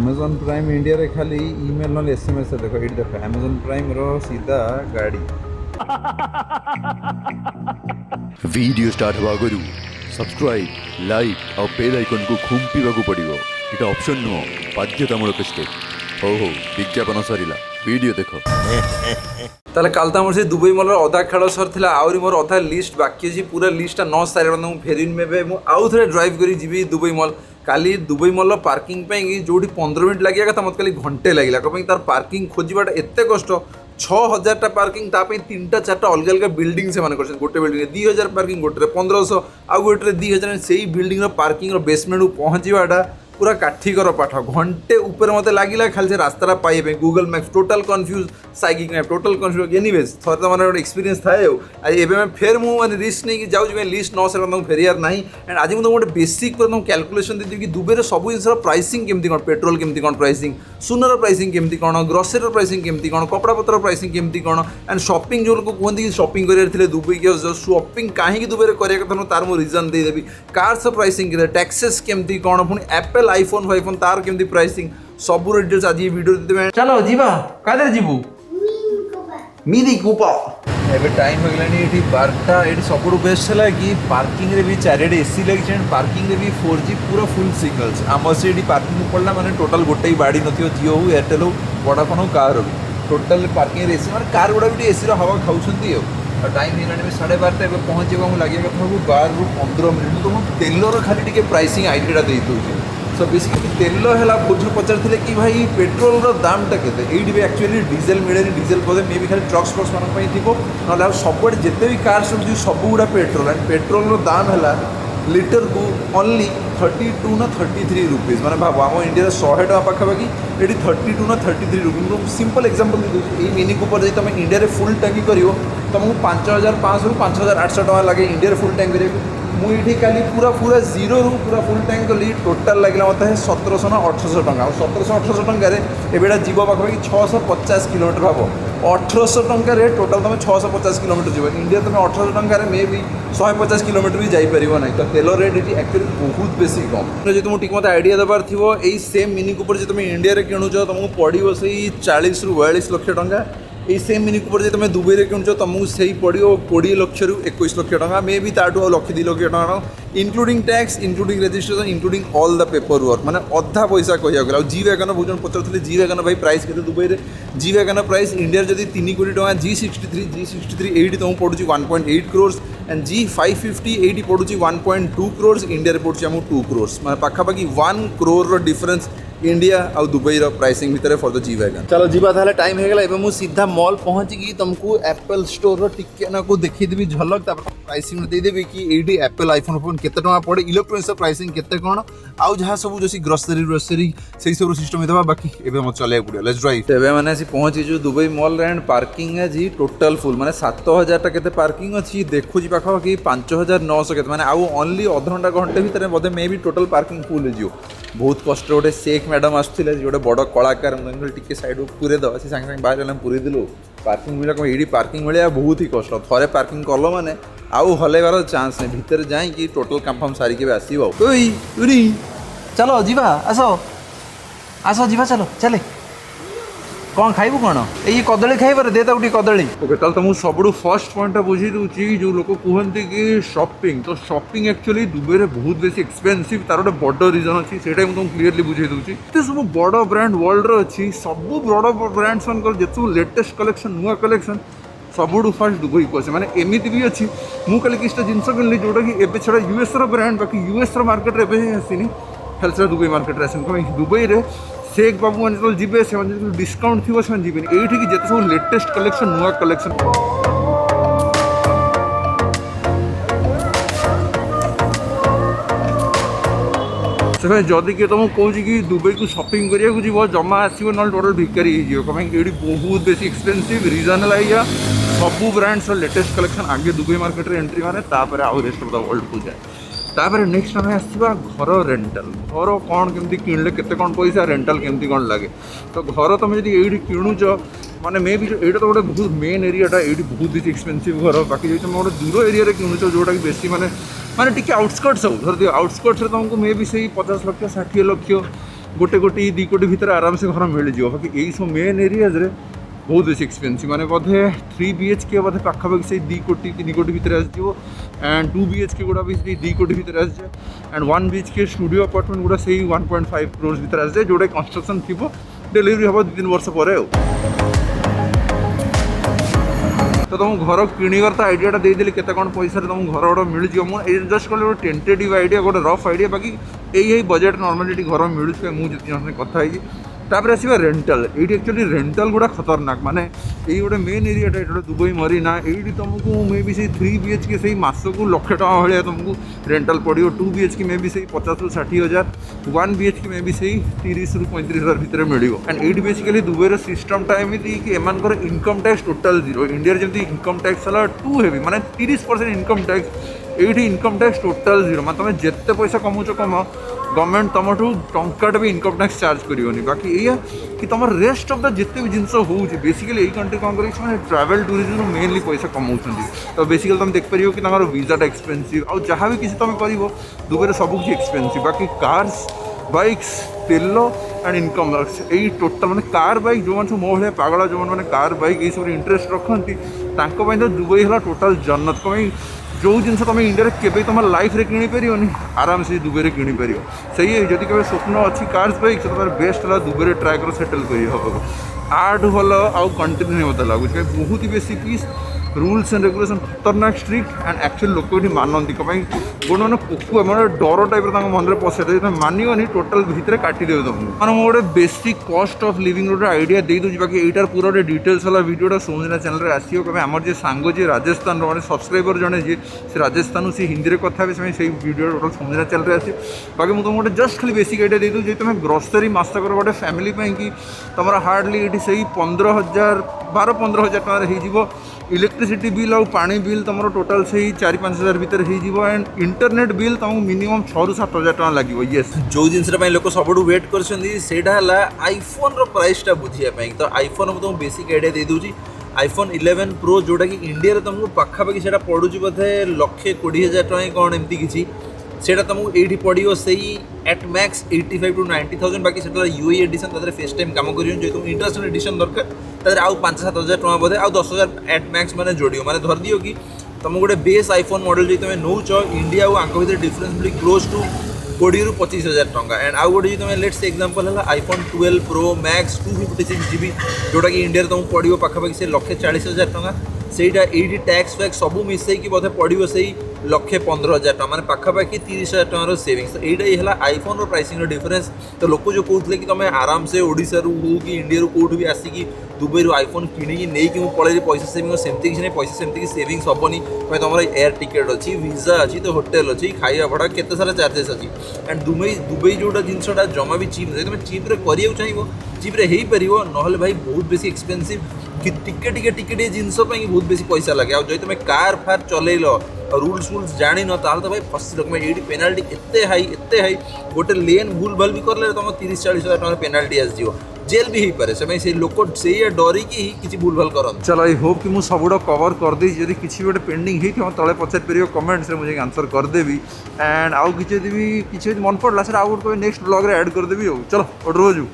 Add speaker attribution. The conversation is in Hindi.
Speaker 1: Amazon Prime India रे खाली ईमेल न एसएमएस देखो ये देखो Amazon Prime रो सीधा गाड़ी
Speaker 2: वीडियो स्टार्ट हवा आगु सब्सक्राइब लाइक और बेल आइकन को खुंपिबा को पड़िबो इटा ऑप्शन नो बाध्यतामूलक स्टेप हो विज्ञापन सरीला वीडियो देखो
Speaker 1: ताले काल त हमर से दुबई मॉल अधा खेल सरथिला आउरी मोर अधा लिस्ट बाकी अछि पूरा लिस्टटा न सारे मु फेरिन मेबे मु आउ थरे ड्राइव करी जीबी दुबई मॉल काली दुबई मॉल पार्किंग पे जोटी 15 मिनट लगे था मत खाली घंटे लगे कहीं तार पार्किंग खोजाटा एत कष्ट 6000 पार्किंग ताप 3टा 4टा अलग अलग बिल्डिंग से माने कर गोटे बिल्डिंग 2000 पार्किंग गोटे 1500 आउ गोटे 2000 से बिल्डिंग पार्किंग बेसमेंट पहुँचवाटा पूरा काठिकर पाठ घंटे ऊपर मत लगे खाली से रास्ता पाइबे Google Maps total confuse psychic map total confuse anyways थोड़ा तो मैंने एक्सपीरियंस थाए एवं फेर मुझे रिस्क नहीं जाऊँ लिस्ट न सर फेरियार ना एंड आज मुझे गोटे बेसिक कैलकुलेशन देदेवी कि दुबई सब जिन प्राइसिंग केमती कौन पेट्रोल केमती कौन प्राइसिंग सुनर प्राइसिंग केमती कौन ग्रोसरी प्राइसिंग केमती कौन कपड़ा पत्र प्राइसिंग केमती कौन एंड शॉपिंग जो लोग कहते हैं शॉपिंग कर दुबई के शॉपिंग कहीं दुबई कर तार मुझे रिजन देदेवी कार्स प्राइसिंग टैक्सेस केमती कौन पुणी एप्पल आईफोन फाइफोन तार केमती प्राइसिंग सब डिटेल्स आज ये वीडियो देते चलो जीवा कादर जीवु मिनी कूपा एबे टाइम हो गलानी एठी 12टा एठी सबुठु बेस्ट है कि पार्किंग रे भी चारिडे एसी लगी पार्किंग रे भी 4G पूरा फुल सिग्नल्स आम से एठी पार्किंग पड़ला माने टोटल गोटे ही बाड़ी नथियो जियो हो एयरटेल हो वोडाफोन हो कार हो टोटल पार्किंग रे एसी माने कार गुडा भी एसी रो हवा खाउछंती हो टाइम हेलानी 12:30 एबे पहुंचेबा मु लागिया कथा को 12 रु 15 मिनिट तो तेलर खाली टिके प्राइसिंग आइडियाटा देई दउची सो बेसिकली तेल है बुझ पचार कि भाई पेट्रोल दामटा के ये एक्चुअली डीजेल मिले डीजेल बोधे मे भी खाली ट्रक्स फ्रक्स मानी थी ना सब जिते भी कार सब सब गुड़ा पेट्रोल एंड पेट्रोल दाम है लिटर को ओनली 32 ना 33 रुपीज मैंने भाव आम इंडिया 100 टका पाखापाखि ये 32 ना 33 रुपीज सिंपल एग्जांपल दे दूसरी मिनी कूपर तुम इंडिया फुल टैंक कर तुमको 5500 रु 5800 टका लगे इंडिया फुल टैंक कर मुझे काली पूरा पूरा जीरो रू पूरा फुल टैंक कली टोटाल लगे मत 1700 ना 1800 टका 1700-1800 टकर एबेटा जीव पाखापाखि 650 किलोमीटर भाव 1800 टकर टोटाल तुम 650 किलोमीटर जीव इंडिया तुम 1800 टकर मे भी 150 किलोमीटर भी जापर ना तो तेल रेट ये एक्चुअली बहुत बेसी कम जो तुमको टिक मत आइडिया देवार थी यही सेम मिनी कूपर जो तुम इंडिया किणुच तुमको पड़ो से 40 ରୁ 42 लक्ष टंका ये सेम मिनी कूपर जो तुम दुबई में किणुच तुमको से पड़ो 20 लक्ष ରୁ 21 लक्ष टंका मे भी ताठू लक्ष 2 लक्ष टका including tax including registration including all the paper work मैंने अधा पैसा कह गला जी वैगन बहुत जन पचार जी वैगन भाई प्राइस के दुबई में जी वैगन प्राइस इंडिया जब 3 कोटी टका G63 ये तुमको पड़ुची 1.8 crores एंड G550 ये पड़ुची 1.2 crores इंडिया पड़ुची आमको 2 crores मैं पाखापाखि 1 crore डिफरेंस इंडिया और दुबई प्राइसिंग भितर फॉर द जी वैगन चलो जीवा ताले टाइम हो गला एबे सीधा मॉल पहुँची तुमको एप्पल स्टोर टिके ना को देखीदेवी झलक प्राइसिंग देदेवी कि ये एप्पल आईफोन फोन केते टका पड़े इलेक्ट्रोनिक्स प्राइसिंग केते कौन आउ जहाँ सब जो ग्रोसरी से सब सिस्टम होता बाकी एबे मत चले पड़ो लेट्स ड्राइव एबे माने सी पहुँची दुबई मॉल एंड पार्किंग है जी टोटल फुल माने 7000 टा केते पार्किंग अच्छी देखु पाखापाखि 5900 केते माने आउ ओनली अध घंटा घंटे भितर बोधे मे भी टोटल पार्किंग फुल हो बहुत कष्ट गोटे शेख मैडम आसुले गोटे बड़ कलाकार टी सैड पूरे दवा से सागे सागे बाहर पूरे दिलु पार्किंग मिले कौन ये पार्किंग मिले बहुत ही कष्ट थे पार्किंग कल मैंने आउ हलैबार चान्स नहीं भितर जाकि टोटल काम फाम सारिके आसो चलो जीवा आस जीवा चलो चले कौन खाइबू कौन ये कदली खाइबार दे तो कदली ओके ताल तुमको सब फर्स्ट पॉइंट बुझे दूसरी जो लोग कहते कि शॉपिंग तो शॉपिंग एक्चुअली दुबई में बहुत बेसी एक्सपेंसिव तार गोटे बड़ रिजन अच्छी से तुमको क्लीयरली बुझे दूसरी तो सब बड़ ब्रांड वर्ल्ड अच्छी सब बड़ ब्रांड्स मान जो सब लेटेस्ट कलेक्शन नुआ कलेक्शन सबुठू फास्ट दुबई को आसे मैंने एमती भी अच्छी मुझे कल किसी जिन किनली जोटा कि एवं छड़ा यूएस ब्रांड बाकी यूएस मार्केट में आसनी खाली से दुबई मार्केट में आसनी कहीं दुबई में शेख बाबू मैंने जो जी से डिस्काउंट थी से जी ये जिते सब लेटेस्ट कलेक्शन नुआ कलेक्शन से जदि किए तुमको कौन कि दुबई को शॉपिंग करिया जीव जमा आसो ना टोटल भिकारी हो कहीं ये बहुत बेसी एक्सपेंसिव रिजन है सब ब्रांड्स लेटेस्ट कलेक्शन आगे दुबई मार्केट में एंट्री मारे आउ रेस्ट ऑफ द वर्ल्ड को जाए तापर नेक्स्ट आम आसवा घर रेंटल घर कौन केमती किणले केते कौन पैसा रेंटल केमती कौन लगे तो घर तुम जब ये किणुच माने मे भी ये तो गोटे बहुत मेन एरियाटा ये बहुत बेसी एक्सपेंसिव घर बाकी जो तुम गोटे दूर एरिया किणुच जोटा कि बेसी माने टी आउटस्कर्ट्स हो धर दियो आउटस्कर्ट्स तुमको मे भी से 50 लक्ष 60 लक्ष गोटे कोटी 2 कोटी भितर आराम से घर मिल जाए बाकी यही सब मेन एरियाज रे बहुत बेसी एक्सपेंसिव माने बोधे 3 BHK बोधे पाखापाखि से 2 कोटी 3 कोटी भितर आसो एंड 2 BHK गुड़ा भी 2 कोटी भितर आसजे एंड 1 BHK स्टूडियो अपार्टमेंट गुड़ा से 1.5 करोड़ भितर आसजे जोटा कंस्ट्रक्शन थी डेलीवरी हम 2-3 वर्ष पर तो तुम घर किणवर तो आइडिया देदेली केते कौन पैसा तुम घर गोटे मिल जाए जस्ट कल गोटे टेंटेटिव आइडिया गोटे रफ आइडिया बाकी यही बजेट नॉर्मली घर मिलूँ मुझे कथा तापर आसवा रेंटल ये एक्चुअली रेंटल गुड़ा खतरनाक माने ये गोटे मेन एरियाटा ये दुबई मरीना ये तुमको मे बी से 3 BHK से मासक लक्ष टका भाया तुमको रेंटल पड़ो 2 BHK मे बी से 50 ରୁ 60 हज़ार 1 BHK मे बी से 30 ରୁ 35 हज़ार भितर मिल एंड ये बेसिकली दुबईर सिस्टमटा एमती कि एमानकर income tax total zero India जमी इनकम टैक्स है टू हेवी माने 30% इनकम टैक्स ये इनकम टैक्स टोटाल जीरो मैं तुम्हें जिते पैसा कमाच कम गवर्नमेंट तुमठू टंकाटे भी इनकम टैक्स चार्ज करियोनी बाकी ये कि तुम रेस्ट ऑफ द जिते भी जिनस हो बेसिकली यही कंट्री कौन कर ट्रैवल टूरिज्म मेनली पैसा कमाऊँ तो बेसिकली तुम देखिपर कि वीजाटा एक्सपेंसिव आउ जहाँ भी किसी तुम कर दुबई सबकि एक्सपेंसिव बाकी कार्स बाइक्स तेल एंड इनकम यही टोटाल मैंने कार बाइक जो सब मो भाई पागला जो मैंने कार बाइक ये सब इंटरेस्ट रखती तो दुबई है टोटाल जन्नत कहीं जो जिन तुम इंडिया के तुम लाइफ रे किपर आराम से दुबई किपर से जदि केवल स्वप्न अच्छी कार्स बाइक तो बेस्ट है दुबई ट्राए कर सेटल कर आठ भल आउ कंट्री नहीं मत लगुच बहुत ही बेसी पीस रूल्स एंड रेगुलेशन खतरनाक स्ट्रिक्ट एंड एक्चुअली लोक ये मानती कहीं गोटे मैंने पोकुआ मैंने डर टाइप मन में पसई माननी टोटाल भितर काटिदेवे तुमको मैंने गोटे बेसिक कस्ट ऑफ लिविंग गोटे आइडिया दे दूँ बाकी यार पूरा गोटे डिटेल्स वाला वीडियोटा सोमजना चैनल में आसो कहीं आम जी सांग जी राजस्थान मैंने सब्सक्राइबर जड़े जी से राजस्थान से हिंदी में कथा से वीडियो टोटाल सोमजना चैनल में आस बाकी मुझे गोटे जस्ट खाली बेसिक आइडिया दे दूँ तुम ग्रोसरी मासकर गोटे फैमिली कि तुम हार्डली ये से 15,000 12-15 हज़ार टकर इलेक्ट्रिसिटी बिल और पानी बिल तुम टोटाल से 4-5 हज़ार भितर एंड इंटरनेट बिल तुमको मिनिमम 6 ରୁ 7 हज़ार टका लगे येस जो जिनसा लोक सब वेट कर आईफोन प्राइसटा बुझापी तो आईफोन तुमको बेसिक आइडिया दे दूँ आईफोन 11 प्रो जोटा कि इंडिया तुमको पाखापाखि से पड़ू बोधे 1,20,000 टका कौन एमती किसी सेटा तुमको ये पड़ो से एट मैक्स 85,000 to 90,000 बाकी से यूए एडिशन तादर फेस टाइम काम कर जो इंटरनेशनल एडिशन दरकार तादर आउ 5-7 हज़ार टका बोधे आउ 10,000 एट मैक्स मैंने जोड़ो मैंने धर दियो कि तुम गोटे बेस आईफोन मॉडल जो तुम नौच इंडिया और आंक भर डिफरेंस भी क्लोज टू 20,000 ରୁ 25,000 टका एंड आउ गोटे तुम लेट्स एग्जांपल है आईफोन 12 प्रो मैक्स 256 GB जोटा कि इंडिया तुमको पड़ो पाखापाखि से 1,40,000 टका सेटा ये टैक्स फैक्स सब मिसेक बोधे पड़ो से 1,15,000 टका मैंने पाखापाखि 30,000 टकर सेविंग्स यही है आईफोन प्राइसिंग डिफरेंस तो लोक जो कहते कि तुम आराम से ओडिशा रू हो कि इंडिया कौटू भी आसिकी दुबई आईफोन किणी नहीं पलि पैसा सेविंग सेमती किसी नहीं पैसा सेमती सेविंग्स हेनी तुम एयर टिकेट अच्छी वीजा अच्छी तो होटेल अच्छी खाଇବା भड़ा केते सारा चार्जेस अच्छी एंड दुबई जोटा जिनसा जमा भी चीप तुम चीप्रे करा चाहिए चीप्रे हो पार ना भाई बहुत बेसी एक्सपेंसिव कि टिके टिके टिके जिनस बहुत बेसी पैसा लगे आज तुम कार फार चलैल रूल्स वुल्स जान तो भाई फसिल ये पेनाल्टी एते हाई गोटे लेन भूल भाल भी कर तुम 30-40 हज़ार टका पेनाल्टी आसो जेल भी हो पारे से लोक से डरिकी किसी भूल भाल कर चलो आई होप कि मुझे सबुटा कवर करदे जब किसी गोटे पेंडिंग हो तले पचार पार कमेंट्स में मुझे आंसर करदेवी एंड आउ किसी मन पड़ा सर आउ गोटे नेक्स्ट ब्लॉग रे ऐड करदेवी चलो रोज